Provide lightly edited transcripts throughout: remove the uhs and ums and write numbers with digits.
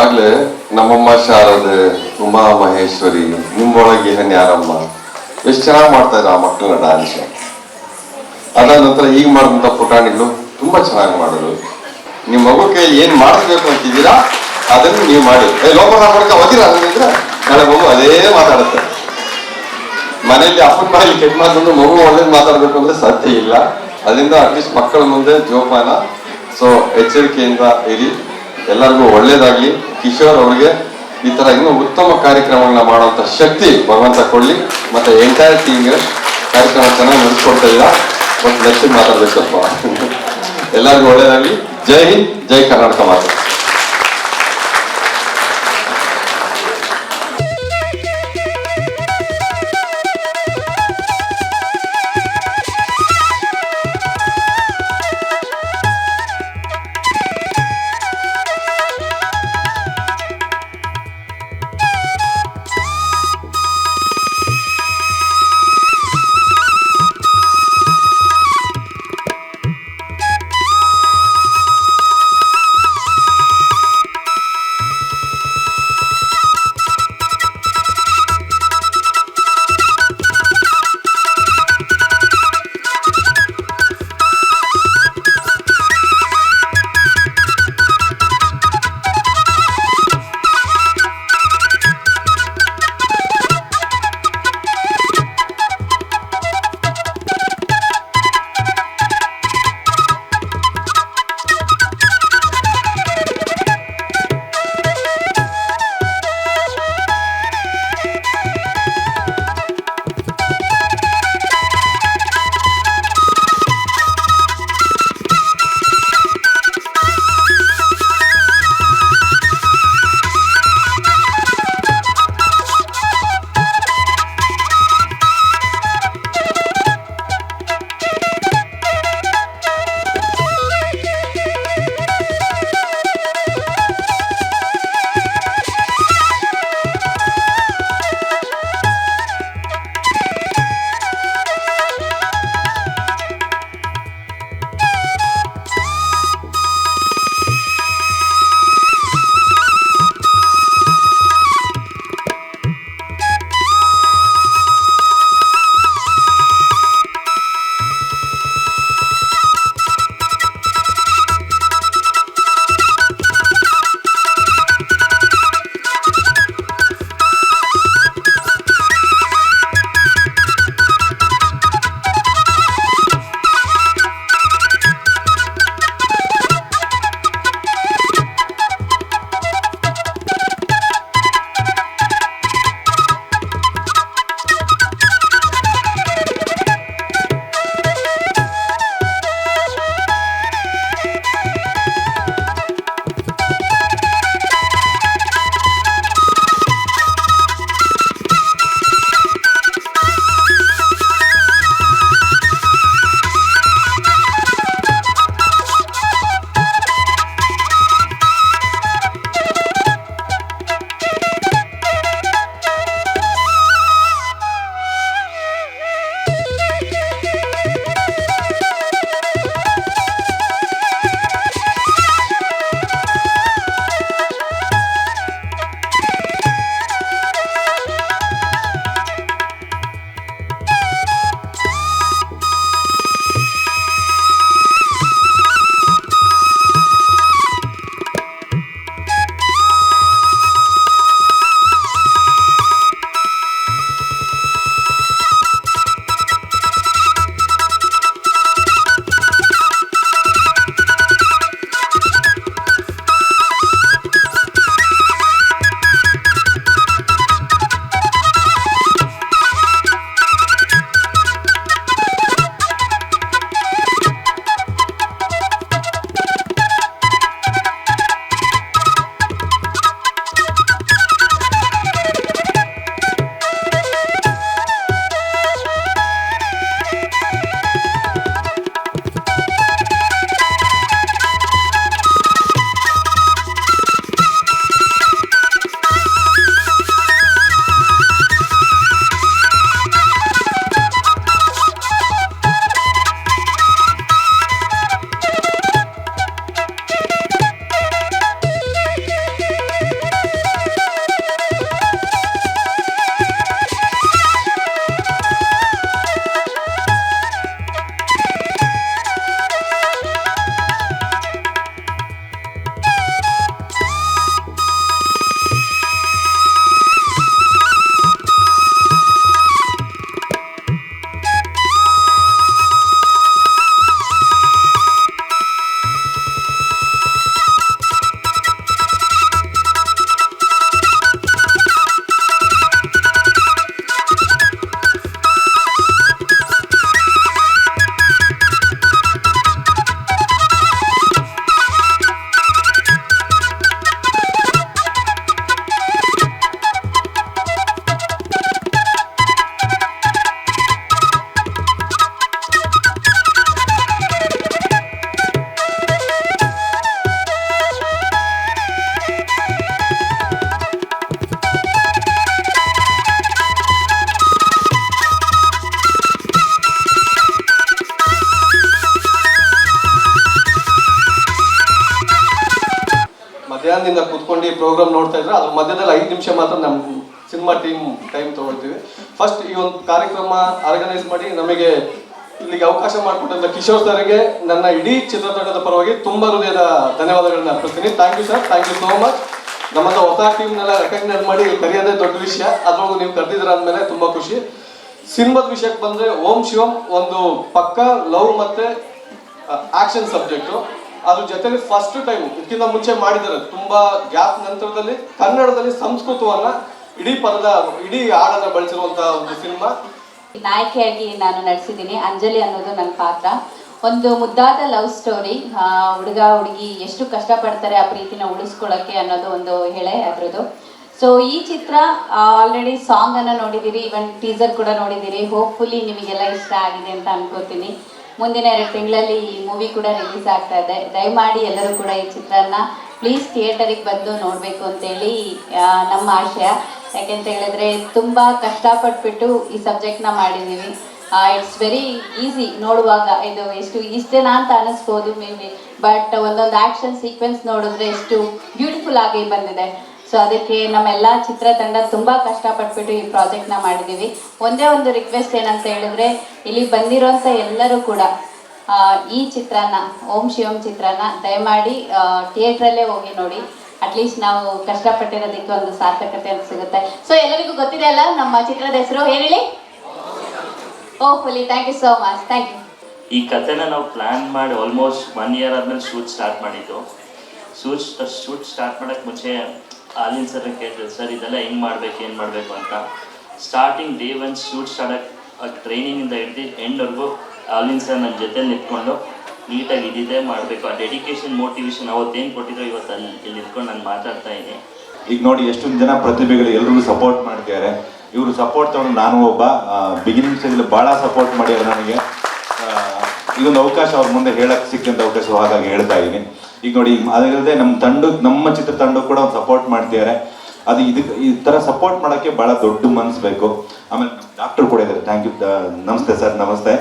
ಆಗ್ಲೇ ನಮ್ಮಮ್ಮ ಶಾರದೆ, ಉಮಾ ಮಹೇಶ್ವರಿ, ನಿಮ್ಮೊಳಗೆ ಯಾರಮ್ಮ ಎಷ್ಟು ಚೆನ್ನಾಗಿ ಮಾಡ್ತಾ ಇದ್ರು ಆ ಮಕ್ಕಳನ್ನ ಡ್ಯಾನ್ಸ್. ಅದಾದ ನಂತರ ಈಗ ಮಾಡಿದಂಥ ಪುಟಾಣಿಗಳು ತುಂಬಾ ಚೆನ್ನಾಗಿ ಮಾಡಿದ್ರು. ನಿಮ್ಮ ಮಗು ಕೈಯಲ್ಲಿ ಏನ್ ಮಾಡಿಸ್ಬೇಕು ಅಂತಿದ್ದೀರಾ ಅದನ್ನು ನೀವು ಮಾಡಿ. ಲೋಪನ ಮಾಡ್ಕ ಹೋಗಿರ ಅಂದ್ರೆ ನಾಳೆ ಮಗು ಅದೇ ಮಾತಾಡುತ್ತೆ. ಮನೆಯಲ್ಲಿ ಅಪ್ಪನ ಮನೇಲಿ ಕೆಟ್ಟ ಮಾತಂದು ಮಗು ಒಳ್ಳೇದು ಮಾತಾಡ್ಬೇಕು ಅಂದ್ರೆ ಸಾಧ್ಯ ಇಲ್ಲ. ಅದರಿಂದ ಅಟ್ಲೀಸ್ಟ್ ಮಕ್ಕಳ ಮುಂದೆ ಜೋಪಾನ. ಸೊ ಎಚ್ಚರಿಕೆಯಿಂದ ಇರಿ. ಎಲ್ಲರಿಗೂ ಒಳ್ಳೇದಾಗ್ಲಿ. ಕಿಶೋರ್ ಅವ್ರಿಗೆ ಈ ತರ ಇನ್ನೂ ಉತ್ತಮ ಕಾರ್ಯಕ್ರಮಗಳನ್ನ ಮಾಡುವಂತ ಶಕ್ತಿ ಭಗವಂತ ಕೊಡ್ಲಿ. ಮತ್ತೆ ಎಂಟೈರ್ ಟೀಮ್ಗೆ ಕಾರ್ಯಕ್ರಮ ಚೆನ್ನಾಗಿ ನಡೆಸ್ಕೊಡ್ತಾ ಇದ್ದೀರಾ. ಬಟ್ ನೆಕ್ಸ್ಟ್ ಮಾತಾಡ್ಬೇಕು ಸ್ವಲ್ಪ. ಎಲ್ಲರಿಗೂ ಒಳ್ಳೇದಾಗ್ಲಿ. ಜೈ ಹಿಂದ್, ಜೈ ಕರ್ನಾಟಕ ಮಾತು. ಧ್ಯಾನದಿಂದ ಕೂತ್ಕೊಂಡು ಈ ಪ್ರೋಗ್ರಾಮ್ ನೋಡ್ತಾ ಇದ್ರೆ ಅದ್ರ ಮಧ್ಯದಲ್ಲಿ 5 ನಿಮಿಷ ಮಾತ್ರ ನಮ್ಮ ಸಿನಿಮಾ ಟೈಮ್ ತಗೊಳ್ತೀವಿ. ಫಸ್ಟ್ ಈ ಒಂದು ಕಾರ್ಯಕ್ರಮ ಆರ್ಗನೈಸ್ ಮಾಡಿ ನಮಗೆ ಇಲ್ಲಿಗೆ ಅವಕಾಶ ಮಾಡಿಕೊಟ್ಟಂತ ಕಿಶೋರ್ ಸರ್ಗೆ ನನ್ನ ಇಡೀ ಚಿತ್ರತಂಡದ ಪರವಾಗಿ ತುಂಬಾ ಹೃದಯದ ಧನ್ಯವಾದಗಳನ್ನ ಅರ್ಪಿಸ್ತೀನಿ. Thank you sir, thank you so much. ನಮ್ಮಂತ ಹೊಸ ಟೀಮ್ನೆಲ್ಲ ರೆಕಗ್ನೈಸ್ ಮಾಡಿ ಕರೆಯೋದೇ ದೊಡ್ಡ ವಿಷಯ, ಅದ್ರೊಳಗೂ ನೀವು ಕರೆದಿದ್ರ ಅಂದಮೇಲೆ ತುಂಬಾ ಖುಷಿ. ಸಿನಿಮಾದ ವಿಷಯಕ್ಕೆ ಬಂದ್ರೆ ಓಂ ಶಿವಂ ಒಂದು ಪಕ್ಕ ಲವ್ ಮತ್ತೆ ಆಕ್ಷನ್ ಸಬ್ಜೆಕ್ಟು. ಅದ್ರ ಜೊತೆಲಿ ಫಸ್ಟ್ ಟೈಮ್ ಇದಕ್ಕಿಂತ ಮುಂಚೆ ಮಾಡಿದ್ದಾರೆ, ತುಂಬಾ ಗ್ಯಾಪ್ ನಂತರದಲ್ಲಿ ಕನ್ನಡದಲ್ಲಿ ಸಂಸ್ಕೃತವನ್ನ ಇಡೀ ಹಾಡನ್ನ ಬಳಸಿರುವಂತಹ ಒಂದು ಸಿನಿಮಾ. ನಾಯಕಿಯಾಗಿ ನಾನು ನಡೆಸಿದ್ದೀನಿ. ಅಂಜಲಿ ಅನ್ನೋದು ನನ್ನ ಪಾತ್ರ. ಒಂದು ಮುದ್ದಾದ ಲವ್ ಸ್ಟೋರಿ. ಹುಡುಗ ಹುಡುಗಿ ಎಷ್ಟು ಕಷ್ಟಪಡ್ತಾರೆ ಆ ಪ್ರೀತಿನ ಉಳಿಸ್ಕೊಳ್ಳೋಕ್ಕೆ ಅನ್ನೋದು ಒಂದು ಹೇಳೆ ಅದ್ರದ್ದು. ಸೊ ಈ ಚಿತ್ರ ಆಲ್ರೆಡಿ ಸಾಂಗ್ ಅನ್ನ ನೋಡಿದ್ದೀರಿ, ಇವನ್ ಟೀಸರ್ ಕೂಡ ನೋಡಿದ್ದೀರಿ. ಹೋಪ್ಫುಲಿ ನಿಮಗೆಲ್ಲ ಇಷ್ಟ ಆಗಿದೆ ಅಂತ ಅನ್ಕೋತೀನಿ. ಮುಂದಿನ 2 ತಿಂಗಳಲ್ಲಿ ಈ ಮೂವಿ ಕೂಡ ರಿಲೀಸ್ ಆಗ್ತಾ ಇದೆ. ದಯಮಾಡಿ ಎಲ್ಲರೂ ಕೂಡ ಈ ಚಿತ್ರನ ಪ್ಲೀಸ್ ಥಿಯೇಟರಿಗೆ ಬಂದು ನೋಡಬೇಕು ಅಂತೇಳಿ ನಮ್ಮ ಆಶಯ. ಯಾಕೆಂತ ಹೇಳಿದ್ರೆ ತುಂಬ ಕಷ್ಟಪಟ್ಬಿಟ್ಟು ಈ ಸಬ್ಜೆಕ್ಟ್ನ ಮಾಡಿದ್ದೀವಿ. ಇಟ್ಸ್ ವೆರಿ ಈಸಿ ನೋಡುವಾಗ, ಇದು ಇಷ್ಟೇನಾ ಅಂತ ಅನ್ನಿಸ್ಬೋದು ಮೇ ಬಿ, ಬಟ್ ಒಂದೊಂದು ಆ್ಯಕ್ಷನ್ ಸೀಕ್ವೆನ್ಸ್ ನೋಡಿದ್ರೆ ಎಷ್ಟು ಬ್ಯೂಟಿಫುಲ್ ಆಗಿ ಬಂದಿದೆ. ಸೊ ಅದಕ್ಕೆ ನಮ್ಮೆಲ್ಲ ಚಿತ್ರತಂಡ ತುಂಬ ಕಷ್ಟಪಟ್ಬಿಟ್ಟು ಈ ಪ್ರಾಜೆಕ್ಟ್ನ ಮಾಡಿದ್ದೀವಿ. ಒಂದೇ ಒಂದು ರಿಕ್ವೆಸ್ಟ್ ಏನಂತ ಹೇಳಿದ್ರೆ, ಇಲ್ಲಿ ಬಂದಿರೋಂಥ ಎಲ್ಲರೂ ಕೂಡ ಈ ಚಿತ್ರನ ಓಂ ಶಿವಂ ಚಿತ್ರನ ದಯಮಾಡಿ ಥಿಯೇಟ್ರಲ್ಲೇ ಹೋಗಿ ನೋಡಿ. ಅಟ್ಲೀಸ್ಟ್ ನಾವು ಕಷ್ಟಪಟ್ಟಿರೋದಕ್ಕೆ ಒಂದು ಸಾರ್ಥಕತೆ ಅಂತ ಸಿಗುತ್ತೆ. ಸೊ ಎಲ್ಲರಿಗೂ ಗೊತ್ತಿದೆ ಅಲ್ಲ ನಮ್ಮ ಚಿತ್ರದ ಹೆಸರು, ಏನು ಹೇಳಿ? Hopefully. Thank you so much, thank you. ಈ ಕಥೆನ ನಾವು ಪ್ಲ್ಯಾನ್ ಮಾಡಿ ಆಲ್ಮೋಸ್ಟ್ 1 ಇಯರ್ ಆದಮೇಲೆ ಶೂಟ್ ಸ್ಟಾರ್ಟ್ ಮಾಡಿದ್ದು. ಶೂಟ್ ಸ್ಟಾರ್ಟ್ ಮಾಡೋಕ್ಕೆ ಮುಂಚೆ ಆಲಿನ್ ಸರ್ ಕೇಳಿದ್ರು, ಸರ್ ಇದೆಲ್ಲ ಹೆಂಗೆ ಮಾಡಬೇಕು, ಏನು ಮಾಡಬೇಕು ಅಂತ. ಸ್ಟಾರ್ಟಿಂಗ್ ಡೇ 1 ಶೂಟ್ ಸ್ಟಾರ್ಟ್ ಟ್ರೈನಿಂಗಿಂದ ಹಿಡಿದು ಎಂಡ್ವರೆಗೂ ಆಲಿನ್ ಸರ್ ನನ್ನ ಜೊತೆ ನಿಂತ್ಕೊಂಡು ನೀಟಾಗಿ ಇದಿದೆ ಮಾಡಬೇಕು, ಆ ಡೆಡಿಕೇಶನ್ ಮೋಟಿವೇಶನ್ ಅವತ್ತೇನು ಕೊಟ್ಟಿದ್ರು ಇವತ್ತು ಇಲ್ಲಿ ನಿಂತ್ಕೊಂಡು ನಾನು ಮಾತಾಡ್ತಾ ಇದ್ದೀನಿ. ಈಗ ನೋಡಿ ಎಷ್ಟೊಂದು ಜನ ಪ್ರತಿಭೆಗಳು ಎಲ್ಲರಿಗೂ ಸಪೋರ್ಟ್ ಮಾಡ್ತಿದ್ದಾರೆ. ಇವರು ಸಪೋರ್ಟ್ ತಗೊಂಡು ನಾನು ಒಬ್ಬ ಬಿಗಿನಿಂಗ್ ಸ್ಟೇಜಲ್ಲಿ ಭಾಳ ಸಪೋರ್ಟ್ ಮಾಡ್ಯಾರ ನನಗೆ. ಇದೊಂದು ಅವಕಾಶ ಅವ್ರ ಮುಂದೆ ಹೇಳಕ್ಕೆ ಸಿಕ್ಕಂಥ ಅವಕಾಶ, ಹಾಗಾಗಿ ಹೇಳ್ತಾ ಇದ್ದೀನಿ. ಈಗ ನೋಡಿ ಅದಲ್ಲದೆ ನಮ್ಮ ಚಿತ್ರತಂಡ ಕೂಡ ಒಂದು ಸಪೋರ್ಟ್ ಮಾಡ್ತಿದ್ದಾರೆ. ಅದು ಈ ಥರ ಸಪೋರ್ಟ್ ಮಾಡೋಕ್ಕೆ ಭಾಳ ದೊಡ್ಡ ಮನಸ್ಸು ಬೇಕು. ಆಮೇಲೆ ಡಾಕ್ಟರ್ ಕೂಡ ಇದ್ದಾರೆ. Thank you. ನಮಸ್ತೆ ಸರ್. ನಮಸ್ತೆ.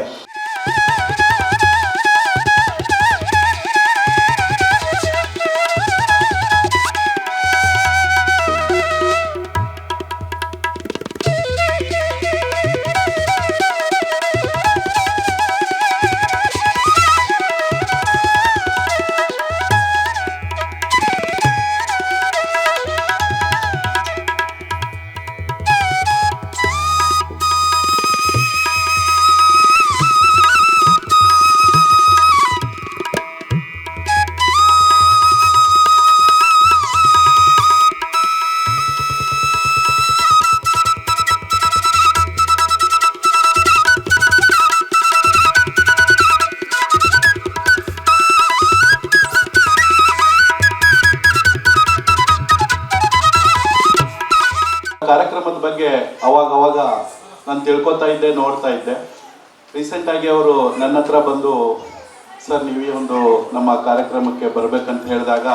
ಕಾರ್ಯಕ್ರಮದ ಬಗ್ಗೆ ಅವಾಗ ನಾನು ತಿಳ್ಕೊತಾ ಇದ್ದೆ, ನೋಡ್ತಾ ಇದ್ದೆ. ರೀಸೆಂಟಾಗಿ ಅವರು ನನ್ನ ಹತ್ರ ಬಂದು, ಸರ್ ನೀವು ಈ ಒಂದು ನಮ್ಮ ಕಾರ್ಯಕ್ರಮಕ್ಕೆ ಬರಬೇಕಂತ ಹೇಳಿದಾಗ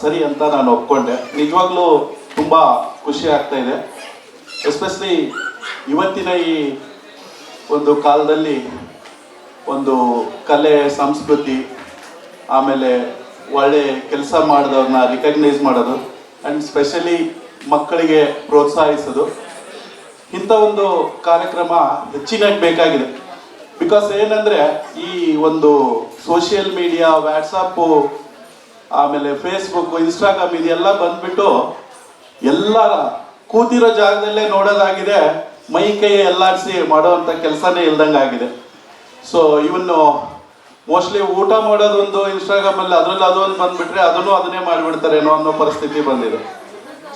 ಸರಿ ಅಂತ ನಾನು ಒಪ್ಕೊಂಡೆ. ನಿಜವಾಗ್ಲೂ ತುಂಬ ಖುಷಿ ಆಗ್ತಾ ಇದೆ. ಎಸ್ಪೆಷಲಿ ಇವತ್ತಿನ ಈ ಒಂದು ಕಾಲದಲ್ಲಿ ಒಂದು ಕಲೆ, ಸಂಸ್ಕೃತಿ, ಆಮೇಲೆ ಒಳ್ಳೆ ಕೆಲಸ ಮಾಡಿದವ್ರನ್ನ ರಿಕಗ್ನೈಸ್ ಮಾಡೋದು ಆ್ಯಂಡ್ ಸ್ಪೆಷಲಿ ಮಕ್ಕಳಿಗೆ ಪ್ರೋತ್ಸಾಹಿಸೋದು, ಇಂಥ ಒಂದು ಕಾರ್ಯಕ್ರಮ ಹೆಚ್ಚಿನಾಗಿ ಬೇಕಾಗಿದೆ. ಬಿಕಾಸ್ ಏನಂದರೆ ಈ ಒಂದು ಸೋಷಿಯಲ್ ಮೀಡಿಯಾ, ವ್ಯಾಟ್ಸಪ್ಪು, ಆಮೇಲೆ ಫೇಸ್ಬುಕ್ಕು, ಇನ್ಸ್ಟಾಗ್ರಾಮ್ ಇದೆಲ್ಲ ಬಂದ್ಬಿಟ್ಟು ಎಲ್ಲರ ಕೂತಿರೋ ಜಾಗದಲ್ಲೇ ನೋಡೋದಾಗಿದೆ, ಮೈ ಕೈ ಎಲ್ಲಾಡಿಸಿ ಮಾಡೋವಂಥ ಕೆಲಸನೇ ಇಲ್ದಂಗೆ ಆಗಿದೆ. ಸೊ ಇವನ್ನು ಮೋಸ್ಟ್ಲಿ ಊಟ ಮಾಡೋದೊಂದು ಇನ್ಸ್ಟಾಗ್ರಾಮಲ್ಲಿ ಅದರಲ್ಲಿ ಅದೊಂದು ಬಂದುಬಿಟ್ರೆ ಅದನ್ನೇ ಮಾಡಿಬಿಡ್ತಾರೇನೋ ಅನ್ನೋ ಪರಿಸ್ಥಿತಿ ಬಂದಿದೆ.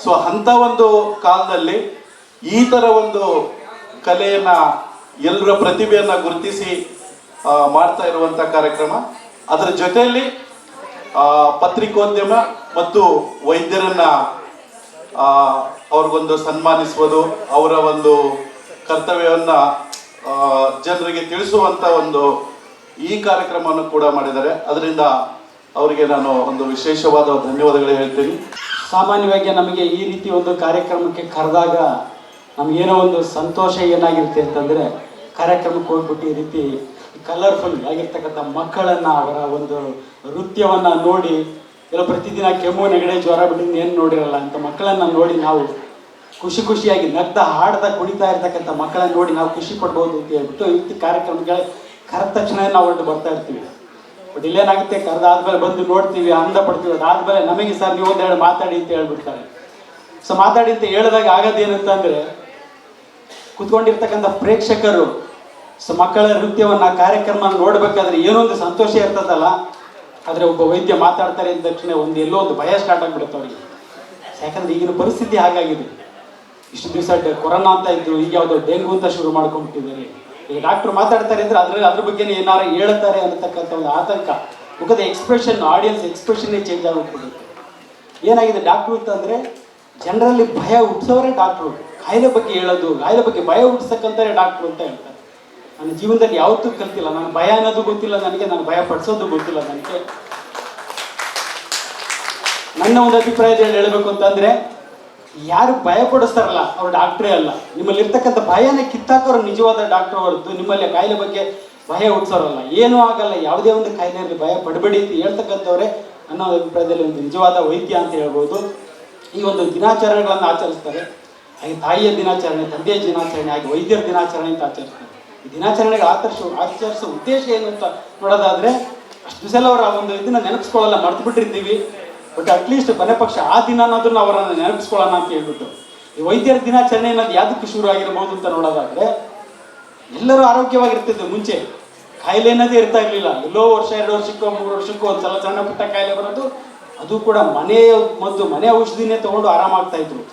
ಸೊ ಅಂಥ ಒಂದು ಕಾಲದಲ್ಲಿ ಈ ಥರ ಒಂದು ಕಲೆಯನ್ನು, ಎಲ್ಲರ ಪ್ರತಿಭೆಯನ್ನು ಗುರುತಿಸಿ ಮಾಡ್ತಾ ಇರುವಂಥ ಕಾರ್ಯಕ್ರಮ, ಅದರ ಜೊತೆಯಲ್ಲಿ ಪತ್ರಿಕೋದ್ಯಮ ಮತ್ತು ವೈದ್ಯರನ್ನು ಅವ್ರಿಗೊಂದು ಸನ್ಮಾನಿಸುವುದು, ಅವರ ಒಂದು ಕರ್ತವ್ಯವನ್ನು ಜನರಿಗೆ ತಿಳಿಸುವಂಥ ಒಂದು ಈ ಕಾರ್ಯಕ್ರಮವನ್ನು ಕೂಡ ಮಾಡಿದ್ದಾರೆ. ಅದರಿಂದ ಅವರಿಗೆ ನಾನು ಒಂದು ವಿಶೇಷವಾದ ಧನ್ಯವಾದಗಳು ಹೇಳ್ತೀನಿ. ಸಾಮಾನ್ಯವಾಗಿ ನಮಗೆ ಈ ರೀತಿ ಒಂದು ಕಾರ್ಯಕ್ರಮಕ್ಕೆ ಕರೆದಾಗ ನಮಗೇನೋ ಒಂದು ಸಂತೋಷ ಏನಾಗಿರುತ್ತೆ ಅಂತಂದರೆ, ಕಾರ್ಯಕ್ರಮಕ್ಕೆ ಹೋಗ್ಬಿಟ್ಟು ಈ ರೀತಿ ಕಲರ್ಫುಲ್ ಆಗಿರ್ತಕ್ಕಂಥ ಮಕ್ಕಳನ್ನು, ಅವರ ಒಂದು ನೃತ್ಯವನ್ನು ನೋಡಿ ಎಲ್ಲ ಪ್ರತಿದಿನ ಕೆಮ್ಮು ನೆಗಡೆ ಜ್ವರ ಬಿಟ್ಟಿದ್ದು ಏನು ನೋಡಿರಲ್ಲ ಅಂತ ಮಕ್ಕಳನ್ನು ನೋಡಿ ನಾವು ಖುಷಿಯಾಗಿ ನಗ್ದ ಹಾಡ್ದ ಕುಣಿತಾ ಇರ್ತಕ್ಕಂಥ ಮಕ್ಕಳನ್ನು ನೋಡಿ ನಾವು ಖುಷಿ ಪಡ್ಬೋದು ಅಂತ ಹೇಳ್ಬಿಟ್ಟು ಈ ಕಾರ್ಯಕ್ರಮಗಳ ಕರೆದ ತಕ್ಷಣ ನಾವು ಹೊರಟು ಬರ್ತಾ ಇರ್ತೀವಿ. ಬಟ್ ಇಲ್ಲೇನಾಗುತ್ತೆ, ಕರೆದಾದ್ಮೇಲೆ ಬಂದು ನೋಡ್ತೀವಿ, ಆನಂದ ಪಡ್ತೀವಿ. ಅದಾದ್ಮೇಲೆ ನಮಗೆ ಸರ್ ನೀವು ಒಂದೆರಡು ಮಾತಾಡಿ ಅಂತ ಹೇಳ್ಬಿಡ್ತಾರೆ. ಸೊ ಮಾತಾಡಿ ಅಂತ ಹೇಳಿದಾಗ ಆಗೋದೇನಂತಂದ್ರೆ ಕುತ್ಕೊಂಡಿರ್ತಕ್ಕಂಥ ಪ್ರೇಕ್ಷಕರು ಸೊ ಮಕ್ಕಳ ನೃತ್ಯವನ್ನ ಕಾರ್ಯಕ್ರಮ ನೋಡ್ಬೇಕಾದ್ರೆ ಏನೊಂದು ಸಂತೋಷ ಇರ್ತದಲ್ಲ, ಆದರೆ ಒಬ್ಬ ವೈದ್ಯ ಮಾತಾಡ್ತಾರೆ ಅಂದ ತಕ್ಷಣ ಎಲ್ಲೋ ಒಂದು ಭಯ ಸ್ಟಾರ್ಟ್ ಆಗಿಬಿಡುತ್ತೆ ಅವರಿಗೆ. ಯಾಕಂದ್ರೆ ಈಗಿನ ಪರಿಸ್ಥಿತಿ ಹಾಗಾಗಿದೆ. ಇಷ್ಟು ದಿವಸ ಕೊರೋನಾ ಅಂತ ಇದ್ರು, ಈಗ ಯಾವುದೋ ಡೆಂಗು ಅಂತ ಶುರು ಮಾಡ್ಕೊಂಡ್ಬಿಟ್ಟಿದ್ದಾರೆ. ಈಗ ಡಾಕ್ಟರ್ ಮಾತಾಡ್ತಾರೆ ಅಂದ್ರೆ ಅದ್ರ ಬಗ್ಗೆ ಏನಾರು ಹೇಳ್ತಾರೆ ಅನ್ನತಕ್ಕಂಥ ಒಂದು ಆತಂಕ, ಮುಖದ ಎಕ್ಸ್ಪ್ರೆಷನ್, ಆಡಿಯನ್ಸ್ ಎಕ್ಸ್ಪ್ರೆಷನ್ನೇ ಚೇಂಜ್ ಆಗೋಗ್ಬಿಡುತ್ತೆ. ಏನಾಗಿದೆ ಡಾಕ್ಟ್ರು ಅಂತಂದ್ರೆ ಜನರಲ್ಲಿ ಭಯ ಹುಟ್ಟಿಸೋರೇ ಡಾಕ್ಟ್ರು. ಕಾಯಿಲೆ ಬಗ್ಗೆ ಹೇಳೋದು, ಕಾಯಿಲೆ ಬಗ್ಗೆ ಭಯ ಹುಟ್ಟಿಸ್ತಕ್ಕಂಥವ್ರೆ ಡಾಕ್ಟ್ರು ಅಂತ ಹೇಳ್ತಾರೆ. ನನ್ನ ಜೀವನದಲ್ಲಿ ಯಾವತ್ತೂ ಕಲ್ತಿಲ್ಲ, ನಾನು ಭಯ ಅನ್ನೋದು ಗೊತ್ತಿಲ್ಲ ನನಗೆ, ನಾನು ಭಯ ಪಡಿಸೋದು ಗೊತ್ತಿಲ್ಲ ನನಗೆ. ನನ್ನ ಒಂದು ಅಭಿಪ್ರಾಯದಲ್ಲಿ ಹೇಳಬೇಕು ಅಂತಂದ್ರೆ ಯಾರು ಭಯ ಪಡಿಸ್ತಾರಲ್ಲ ಅವ್ರು ಡಾಕ್ಟ್ರೇ ಅಲ್ಲ. ನಿಮ್ಮಲ್ಲಿ ಇರ್ತಕ್ಕಂಥ ಭಯನ ಕಿತ್ತಾಕೋರು ನಿಜವಾದ ಡಾಕ್ಟರ್ ಹೊರತು ನಿಮ್ಮಲ್ಲಿ ಕಾಯಿಲೆ ಬಗ್ಗೆ ಭಯ ಹುಟ್ಟಿಸೋರಲ್ಲ. ಏನೂ ಆಗಲ್ಲ, ಯಾವುದೇ ಒಂದು ಕಾಯಿಲೆಯಲ್ಲಿ ಭಯ ಪಡಬೇಡಿ ಅಂತ ಹೇಳ್ತಕ್ಕಂಥವ್ರೆ ನನ್ನ ಒಂದು ಅಭಿಪ್ರಾಯದಲ್ಲಿ ಒಂದು ನಿಜವಾದ ವೈದ್ಯ ಅಂತ ಹೇಳ್ಬೋದು. ಈ ಒಂದು ದಿನಾಚರಣೆಗಳನ್ನು ಆಚರಿಸ್ತಾರೆ. ಹಾಗೆ ತಾಯಿಯ ದಿನಾಚರಣೆ, ತಂದೆಯ ದಿನಾಚರಣೆ, ಹಾಗೆ ವೈದ್ಯರ ದಿನಾಚರಣೆ ಅಂತ ಆಚರಿಸ್ತಾರೆ. ಈ ದಿನಾಚರಣೆಗೆ ಆಚರಿಸೋ ಉದ್ದೇಶ ಏನು ಅಂತ ನೋಡೋದಾದ್ರೆ ಅಷ್ಟು ದಿವಸ ಅವರ ಒಂದು ಇದನ್ನ ನೆನಪಿಸ್ಕೊಳ್ಳಲ್ಲ, ಮರ್ತು ಬಿಟ್ಟಿರ್ತೀವಿ. ಬಟ್ ಅಟ್ಲೀಸ್ಟ್ ಕೊನೆ ಪಕ್ಷ ಆ ದಿನನಾದ್ರೂ ಅವರನ್ನು ನೆನಪಿಸ್ಕೊಳ್ಳೋಣ ಅಂತ ಹೇಳ್ಬಿಟ್ಟು ಈ ವೈದ್ಯರ ದಿನಾಚರಣೆ ಅನ್ನೋದು ಯಾವುದಕ್ಕೆ ಶುರು ಆಗಿರ್ಬೋದು ಅಂತ ನೋಡೋದಾದ್ರೆ ಎಲ್ಲರೂ ಆರೋಗ್ಯವಾಗಿರ್ತಿದ್ವಿ. ಮುಂಚೆ ಕಾಯಿಲೆ ಅನ್ನೋದೇ ಇರ್ತಾ ಇರಲಿಲ್ಲ. ಎಲ್ಲೋ ವರ್ಷ 2 ವರ್ಷಕ್ಕೋ 3 ವರ್ಷಕ್ಕೋ ಒಂದ್ಸಲ ಸಣ್ಣ ಪುಟ್ಟ ಕಾಯಿಲೆ ಬರೋದು, ಅದು ಕೂಡ ಮನೆ ಔಷಧಿನೇ ತಗೊಂಡು ಆರಾಮಾಗ್ತಾ ಇದ್ರು.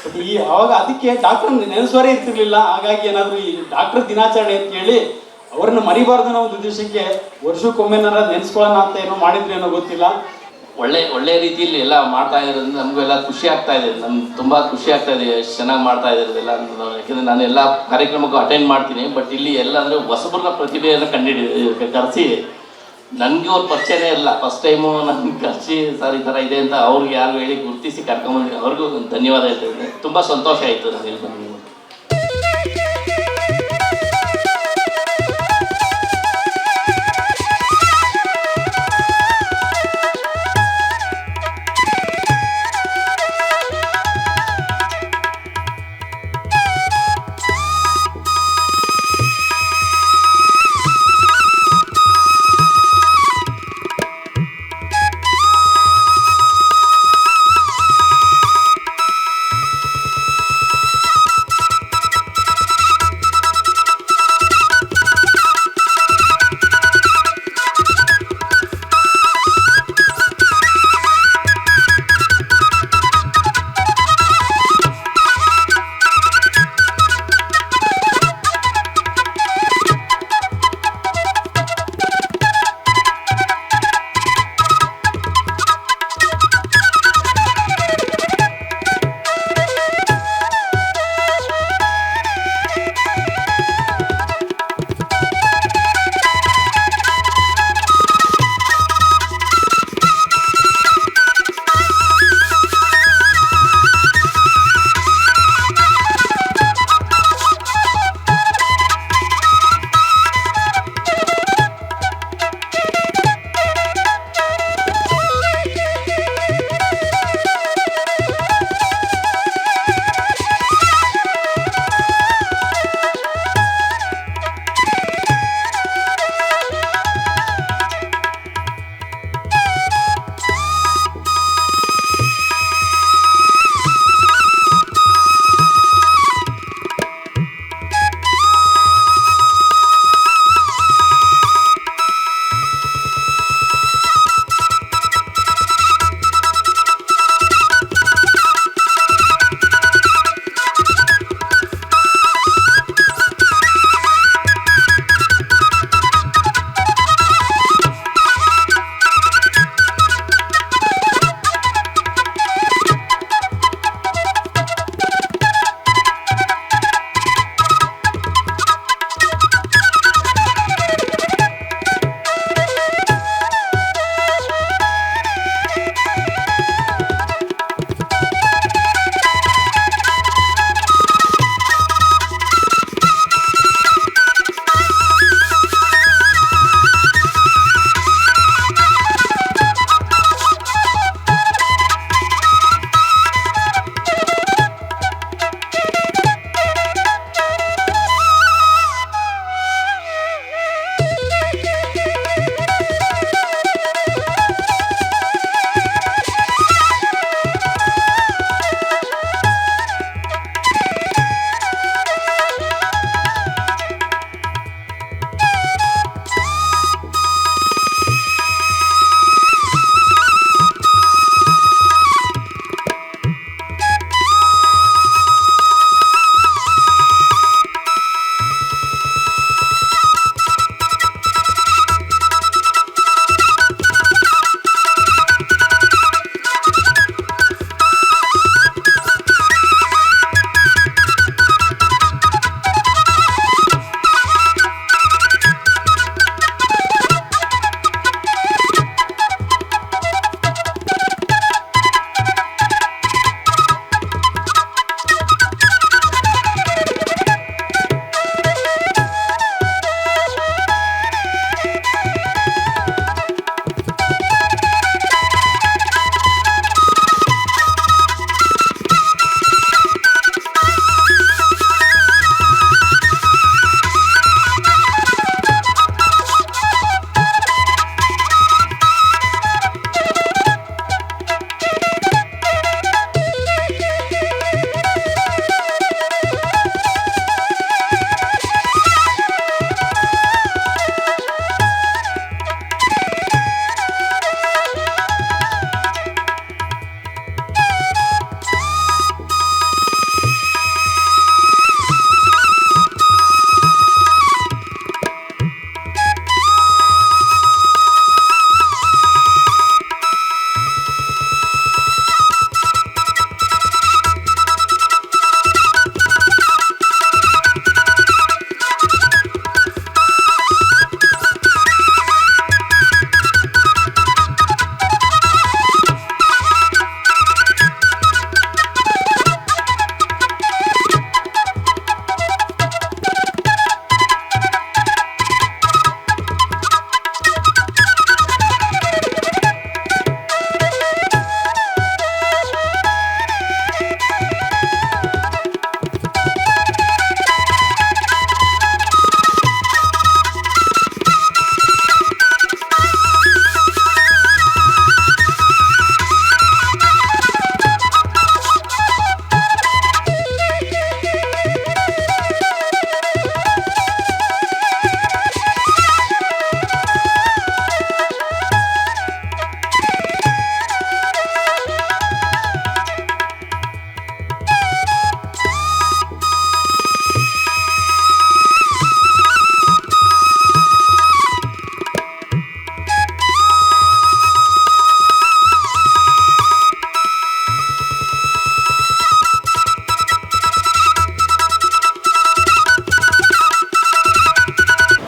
ಬಟ್ ಅವಾಗ ಅದಕ್ಕೆ ಡಾಕ್ಟರ್ ನೆನೆಸೋರೇ ಇರ್ತಿರ್ಲಿಲ್ಲ. ಹಾಗಾಗಿ ಏನಾದ್ರು ಈ ಡಾಕ್ಟರ್ ದಿನಾಚರಣೆ ಅಂತ ಹೇಳಿ ಅವ್ರನ್ನ ಮರಿಬಾರ್ದು ಅನ್ನೋ ಒಂದು ಉದ್ದೇಶಕ್ಕೆ ವರ್ಷಕ್ಕೊಮ್ಮೆನಾರ ನೆನೆಸ್ಕೊಳ್ಳೋಣ ಅಂತ ಏನೋ ಮಾಡಿದ್ರು ಏನೋ ಗೊತ್ತಿಲ್ಲ. ಒಳ್ಳೆ ರೀತಿಯಲ್ಲಿ ಎಲ್ಲ ಮಾಡ್ತಾ ಇರೋದ್ರಿಂದ ನಮಗೆಲ್ಲ ಖುಷಿ ಆಗ್ತಾ ಇದೆ. ನಮ್ಗೆ ತುಂಬ ಖುಷಿ ಆಗ್ತಾ ಇದೆ ಎಷ್ಟು ಚೆನ್ನಾಗಿ ಮಾಡ್ತಾ ಇರೋದೆಲ್ಲ. ಯಾಕೆಂದರೆ ನಾನು ಎಲ್ಲ ಕಾರ್ಯಕ್ರಮಕ್ಕೂ ಅಟೆಂಡ್ ಮಾಡ್ತೀನಿ. ಬಟ್ ಇಲ್ಲಿ ಎಲ್ಲ ಅಂದರೆ ಹೊಸಬ್ರನ್ನ ಪ್ರತಿಭೆಯನ್ನು ಕರೆಸಿ ನನಗೆ ಅವ್ರ ಪರಿಚಯನೇ ಇಲ್ಲ. ಫಸ್ಟ್ ಟೈಮು ನನಗೆ ಕರೆಸಿ ಸರ್ ಈ ಥರ ಇದೆ ಅಂತ ಅವ್ರಿಗೆ ಯಾರು ಹೇಳಿ ಗುರುತಿಸಿ ಕರ್ಕೊಂಬಂದು ಅವ್ರಿಗೂ ಧನ್ಯವಾದ ಹೇಳ್ತಿದ್ದೆ. ತುಂಬ ಸಂತೋಷ ಆಯಿತು ನಾನು ಇಲ್ಲಿ ಬಂದು.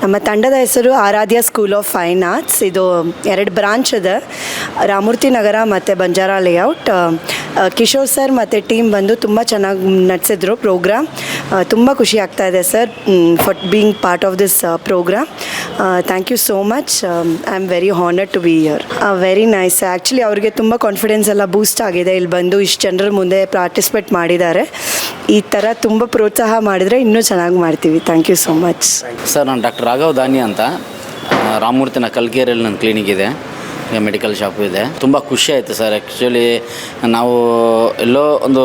ನಮ್ಮ ತಂಡದ ಹೆಸರು Aradhya school of fine arts. ಇದು 2 ಬ್ರಾಂಚ್ ಇದೆ, ರಾಮೂರ್ತಿ ನಗರ ಮತ್ತು ಬಂಜಾರ ಲೇಔಟ್. ಕಿಶೋರ್ ಸರ್ ಮತ್ತು ಟೀಮ್ ಬಂದು ತುಂಬ ಚೆನ್ನಾಗಿ ನಡೆಸಿದ್ರು ಪ್ರೋಗ್ರಾಮ್. ತುಂಬ ಖುಷಿ ಆಗ್ತಾ ಇದೆ sir for being part of this programme. Thank you so much. I am very honoured to be here. Very nice. Actually ಅವ್ರಿಗೆ ತುಂಬ ಕಾನ್ಫಿಡೆನ್ಸ್ ಎಲ್ಲ ಬೂಸ್ಟ್ ಆಗಿದೆ. ಇಲ್ಲಿ ಬಂದು ಇಷ್ಟು ಜನರ ಮುಂದೆ ಪಾರ್ಟಿಸಿಪೇಟ್ ಮಾಡಿದ್ದಾರೆ. ಈ ಥರ ತುಂಬ ಪ್ರೋತ್ಸಾಹ ಮಾಡಿದರೆ ಇನ್ನೂ ಚೆನ್ನಾಗಿ ಮಾಡ್ತೀವಿ. Thank you so much. Sir, ನಾನು ಡಾಕ್ಟರ್ ರಾಘವ್ ದಾನಿ ಅಂತ, ರಾಮಮೂರ್ತಿನ ಕಲ್ಕೇರಿಯಲ್ಲಿ ನನ್ನ ಕ್ಲಿನಿಕ್ ಇದೆ, ಮೆಡಿಕಲ್ ಶಾಪು ಇದೆ. ತುಂಬ ಖುಷಿ ಆಯಿತು ಸರ್. ಆ್ಯಕ್ಚುಲಿ ನಾವು ಎಲ್ಲೋ ಒಂದು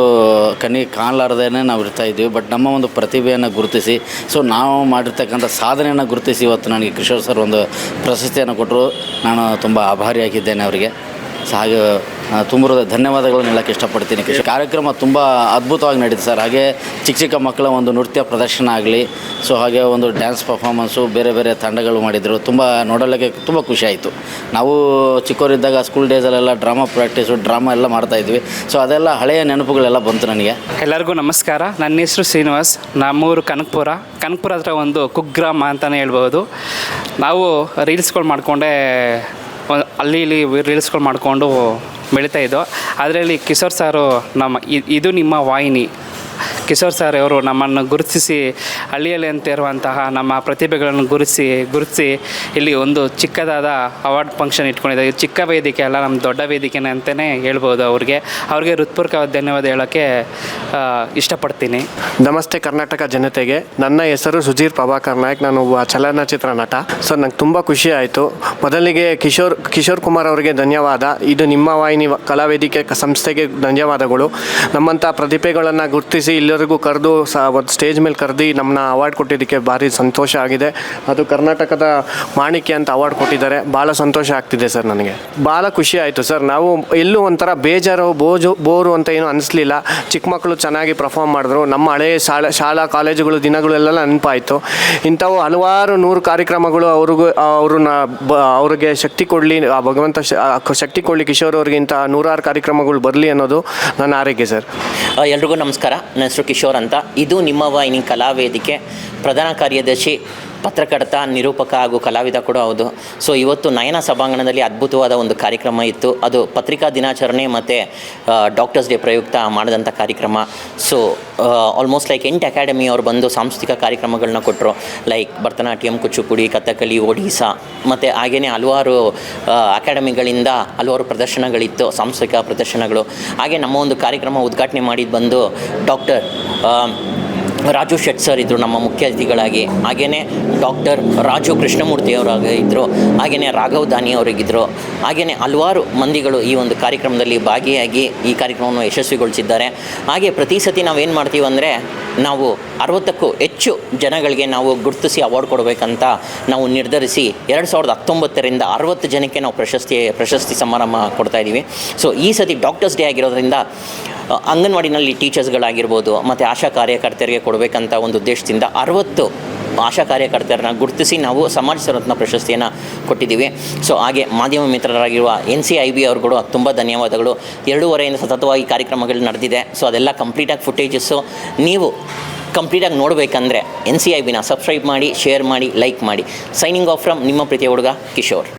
ಕಣ್ಣಿಗೆ ಕಾಣಲಾರ್ದೇನೆ ನಾವು ಇರ್ತಾಯಿದ್ವಿ, ಬಟ್ ನಮ್ಮ ಒಂದು ಪ್ರತಿಭೆಯನ್ನು ಗುರುತಿಸಿ, ಸೊ ನಾವು ಮಾಡಿರ್ತಕ್ಕಂಥ ಸಾಧನೆಯನ್ನು ಗುರುತಿಸಿ ಇವತ್ತು ನನಗೆ ಕಿಶೋರ್ ಸರ್ ಒಂದು ಪ್ರಶಸ್ತಿಯನ್ನು ಕೊಟ್ಟರು. ನಾನು ತುಂಬ ಆಭಾರಿಯಾಗಿದ್ದೇನೆ ಅವರಿಗೆ. ಸೊ ಹಾಗೆ ತುಂಬ ಧನ್ಯವಾದಗಳನ್ನು ಹೇಳೋಕ್ಕೆ ಇಷ್ಟಪಡ್ತೀನಿ. ಕಾರ್ಯಕ್ರಮ ತುಂಬ ಅದ್ಭುತವಾಗಿ ನಡೀತು ಸರ್. ಹಾಗೆ ಚಿಕ್ಕ ಚಿಕ್ಕ ಮಕ್ಕಳ ಒಂದು ನೃತ್ಯ ಪ್ರದರ್ಶನ ಆಗಲಿ, ಸೊ ಹಾಗೆ ಒಂದು ಡ್ಯಾನ್ಸ್ ಪರ್ಫಾರ್ಮೆನ್ಸು, ಬೇರೆ ಬೇರೆ ತಂಡಗಳು ಮಾಡಿದರು. ತುಂಬ ನೋಡಲಿಕ್ಕೆ ತುಂಬ ಖುಷಿ ಆಯಿತು. ನಾವು ಚಿಕ್ಕವರಿದ್ದಾಗ ಸ್ಕೂಲ್ ಡೇಸಲ್ಲೆಲ್ಲ ಡ್ರಾಮಾ ಪ್ರಾಕ್ಟೀಸು, ಡ್ರಾಮಾ ಎಲ್ಲ ಮಾಡ್ತಾಯಿದ್ವಿ. ಸೊ ಅದೆಲ್ಲ ಹಳೆಯ ನೆನಪುಗಳೆಲ್ಲ ಬಂತು ನನಗೆ. ಎಲ್ಲರಿಗೂ ನಮಸ್ಕಾರ. ನನ್ನ ಹೆಸರು ಶ್ರೀನಿವಾಸ್. ನಮ್ಮೂರು ಕನಕಪುರ ಹತ್ರ ಒಂದು ಕುಗ್ರಾಮ ಅಂತಲೇ ಹೇಳ್ಬೋದು. ನಾವು ರೀಲ್ಸ್ಗಳು ಮಾಡಿಕೊಂಡೇ ಅಲ್ಲಿ ಇಲ್ಲಿ ರೀಲ್ಸ್ಗಳು ಮಾಡಿಕೊಂಡು ಬೆಳೀತಾ ಇದ್ದೋ. ಅದರಲ್ಲಿ ಕಿಶೋರ್ ಸಾರು ಇದು ನಿಮ್ಮ ವಾಹಿನಿ. ಕಿಶೋರ್ ಸರ್ ಅವರು ನಮ್ಮನ್ನು ಗುರುತಿಸಿ ಹಳ್ಳಿಯಲ್ಲಿ ಅಂತ ಇರುವಂತಹ ನಮ್ಮ ಪ್ರತಿಭೆಗಳನ್ನು ಗುರುತಿಸಿ ಇಲ್ಲಿ ಒಂದು ಚಿಕ್ಕದಾದ ಅವಾರ್ಡ್ ಫಂಕ್ಷನ್ ಇಟ್ಕೊಂಡಿದ್ದಾರೆ. ಚಿಕ್ಕ ವೇದಿಕೆ ಅಲ್ಲ, ನಮ್ಮ ದೊಡ್ಡ ವೇದಿಕೆನೇ ಅಂತಲೇ ಹೇಳ್ಬೋದು. ಅವ್ರಿಗೆ ಹೃತ್ಪೂರ್ವಕ ಧನ್ಯವಾದ ಹೇಳೋಕ್ಕೆ ಇಷ್ಟಪಡ್ತೀನಿ. ನಮಸ್ತೆ ಕರ್ನಾಟಕ ಜನತೆಗೆ. ನನ್ನ ಹೆಸರು ಸುಧೀರ್ ಪ್ರಭಾಕರ್ ನಾಯಕ್. ನಾನು ಒಬ್ಬ ಚಲನಚಿತ್ರ ನಟ. ಸೊ ನಂಗೆ ತುಂಬ ಖುಷಿ ಆಯಿತು. ಮೊದಲಿಗೆ ಕಿಶೋರ್ ಕುಮಾರ್ ಅವರಿಗೆ ಧನ್ಯವಾದ. ಇದು ನಿಮ್ಮ ವಾಹಿನಿ ಕಲಾವೇದಿಕೆ ಸಂಸ್ಥೆಗೆ ಧನ್ಯವಾದಗಳು. ನಮ್ಮಂಥ ಪ್ರತಿಭೆಗಳನ್ನು ಗುರುತಿಸಿ ಎಲ್ಲರಿಗೂ ಕರೆದು ಒಂದು ಸ್ಟೇಜ್ ಮೇಲೆ ಕರೆದು ನಮ್ಮನ್ನ ಅವಾರ್ಡ್ ಕೊಟ್ಟಿದ್ದಕ್ಕೆ ಭಾರಿ ಸಂತೋಷ ಆಗಿದೆ. ಅದು ಕರ್ನಾಟಕದ ಮಾಣಿಕ್ಯ ಅಂತ ಅವಾರ್ಡ್ ಕೊಟ್ಟಿದ್ದಾರೆ. ಭಾಳ ಸಂತೋಷ ಆಗ್ತಿದೆ ಸರ್. ನನಗೆ ಭಾಳ ಖುಷಿ ಆಯಿತು ಸರ್. ನಾವು ಎಲ್ಲೂ ಒಂಥರ ಬೇಜಾರು ಬೋರು ಅಂತ ಏನು ಅನಿಸ್ಲಿಲ್ಲ. ಚಿಕ್ಕ ಮಕ್ಕಳು ಚೆನ್ನಾಗಿ ಪರ್ಫಾರ್ಮ್ ಮಾಡಿದ್ರು. ನಮ್ಮ ಹಳೆಯ ಶಾಲಾ ಕಾಲೇಜುಗಳು ದಿನಗಳೆಲ್ಲ ನೆನಪಾಯಿತು. ಇಂಥವು ಹಲವಾರು 100 ಕಾರ್ಯಕ್ರಮಗಳು ಅವ್ರಿಗೆ ಶಕ್ತಿ ಕೊಡಲಿ, ಭಗವಂತ ಶಕ್ತಿ ಕೊಡಲಿ. ಕಿಶೋರ್ ಅವ್ರಿಗೆ ಇಂಥ 100 ಕಾರ್ಯಕ್ರಮಗಳು ಬರಲಿ ಅನ್ನೋದು ನನ್ನ ಆರೈಕೆ ಸರ್. ಎಲ್ರಿಗೂ ನಮಸ್ಕಾರ. ನನ್ನ ಹೆಸರು ಕಿಶೋರ್ ಅಂತ. ಇದು ನಿಮ್ಮ ವಾಹಿನಿ ಕಲಾವೇದಿಕೆ ಪ್ರಧಾನ ಕಾರ್ಯದರ್ಶಿ, ಪತ್ರಕರ್ತ, ನಿರೂಪಕ ಹಾಗೂ ಕಲಾವಿದ ಕೂಡ ಹೌದು. ಸೊ ಇವತ್ತು ನಯನ ಸಭಾಂಗಣದಲ್ಲಿ ಅದ್ಭುತವಾದ ಒಂದು ಕಾರ್ಯಕ್ರಮ ಇತ್ತು. ಅದು ಪತ್ರಿಕಾ ದಿನಾಚರಣೆ ಮತ್ತು ಡಾಕ್ಟರ್ಸ್ ಡೇ ಪ್ರಯುಕ್ತ ಮಾಡಿದಂಥ ಕಾರ್ಯಕ್ರಮ. ಸೊ ಆಲ್ಮೋಸ್ಟ್ ಲೈಕ್ 8 ಅಕಾಡೆಮಿ ಅವರು ಬಂದು ಸಾಂಸ್ಕೃತಿಕ ಕಾರ್ಯಕ್ರಮಗಳನ್ನ ಕೊಟ್ಟರು. ಲೈಕ್ ಭರತನಾಟ್ಯಂ, ಕುಚ್ಚುಪುಡಿ, ಕಥಕಳಿ, ಒಡಿಸ್ಸಾ ಮತ್ತು ಹಾಗೆಯೇ ಹಲವಾರು ಅಕಾಡೆಮಿಗಳಿಂದ ಹಲವಾರು ಪ್ರದರ್ಶನಗಳಿತ್ತು, ಸಾಂಸ್ಕೃತಿಕ ಪ್ರದರ್ಶನಗಳು. ಹಾಗೆ ನಮ್ಮ ಒಂದು ಕಾರ್ಯಕ್ರಮ ಉದ್ಘಾಟನೆ ಮಾಡಿದ್ದು ಬಂದು ಡಾಕ್ಟರ್ ರಾಜು ಶೆಟ್ ಸರ್ ಇದ್ದರು ನಮ್ಮ ಮುಖ್ಯ ಅತಿಥಿಗಳಾಗಿ. ಹಾಗೆಯೇ ಡಾಕ್ಟರ್ ರಾಜು ಕೃಷ್ಣಮೂರ್ತಿ ಅವರಾಗಿದ್ದರು. ಹಾಗೆಯೇ ರಾಘವ್ ದಾನಿ ಅವರಿಗಿದ್ದರು. ಹಾಗೆಯೇ ಹಲವಾರು ಮಂದಿಗಳು ಈ ಒಂದು ಕಾರ್ಯಕ್ರಮದಲ್ಲಿ ಭಾಗಿಯಾಗಿ ಈ ಕಾರ್ಯಕ್ರಮವನ್ನು ಯಶಸ್ವಿಗೊಳಿಸಿದ್ದಾರೆ. ಹಾಗೆ ಪ್ರತಿ ಸತಿ ನಾವೇನು ಮಾಡ್ತೀವಿ ಅಂದರೆ, ನಾವು 60ಕ್ಕೂ ಹೆಚ್ಚು ಜನಗಳಿಗೆ ನಾವು ಗುರುತಿಸಿ ಅವಾರ್ಡ್ ಕೊಡಬೇಕಂತ ನಾವು ನಿರ್ಧರಿಸಿ 2019ರಿಂದ 60 ಜನಕ್ಕೆ ನಾವು ಪ್ರಶಸ್ತಿ ಸಮಾರಂಭ ಕೊಡ್ತಾಯಿದ್ದೀವಿ. ಸೊ ಈ ಸತಿ ಡಾಕ್ಟರ್ಸ್ ಡೇ ಆಗಿರೋದ್ರಿಂದ ಅಂಗನವಾಡಿನಲ್ಲಿ ಟೀಚರ್ಸ್ಗಳಾಗಿರ್ಬೋದು ಮತ್ತು ಆಶಾ ಕಾರ್ಯಕರ್ತರಿಗೆ ಕೊಡಬೇಕಂತ ಒಂದು ಉದ್ದೇಶದಿಂದ 60 ಆಶಾ ಕಾರ್ಯಕರ್ತರನ್ನ ಗುರುತಿಸಿ ನಾವು ಸಮಾಜ ರತ್ನ ಪ್ರಶಸ್ತಿಯನ್ನು ಕೊಟ್ಟಿದ್ದೀವಿ. ಸೊ ಹಾಗೆ ಮಾಧ್ಯಮ ಮಿತ್ರರಾಗಿರುವ NCIB ಅವ್ರು ಕೂಡ ತುಂಬ ಧನ್ಯವಾದಗಳು. 2.5 ಸತತವಾಗಿ ಕಾರ್ಯಕ್ರಮಗಳು ನಡೆದಿದೆ. ಸೊ ಅದೆಲ್ಲ ಕಂಪ್ಲೀಟಾಗಿ ಫುಟೇಜಸ್ಸು ನೀವು ಕಂಪ್ಲೀಟಾಗಿ ನೋಡಬೇಕಂದ್ರೆ NCIBನ ಸಬ್ಸ್ಕ್ರೈಬ್ ಮಾಡಿ, ಶೇರ್ ಮಾಡಿ, ಲೈಕ್ ಮಾಡಿ. ಸೈನಿಂಗ್ ಆಫ್ ಫ್ರಮ್ ನಿಮ್ಮ ಪ್ರೀತಿಯ ಹುಡುಗ ಕಿಶೋರ್.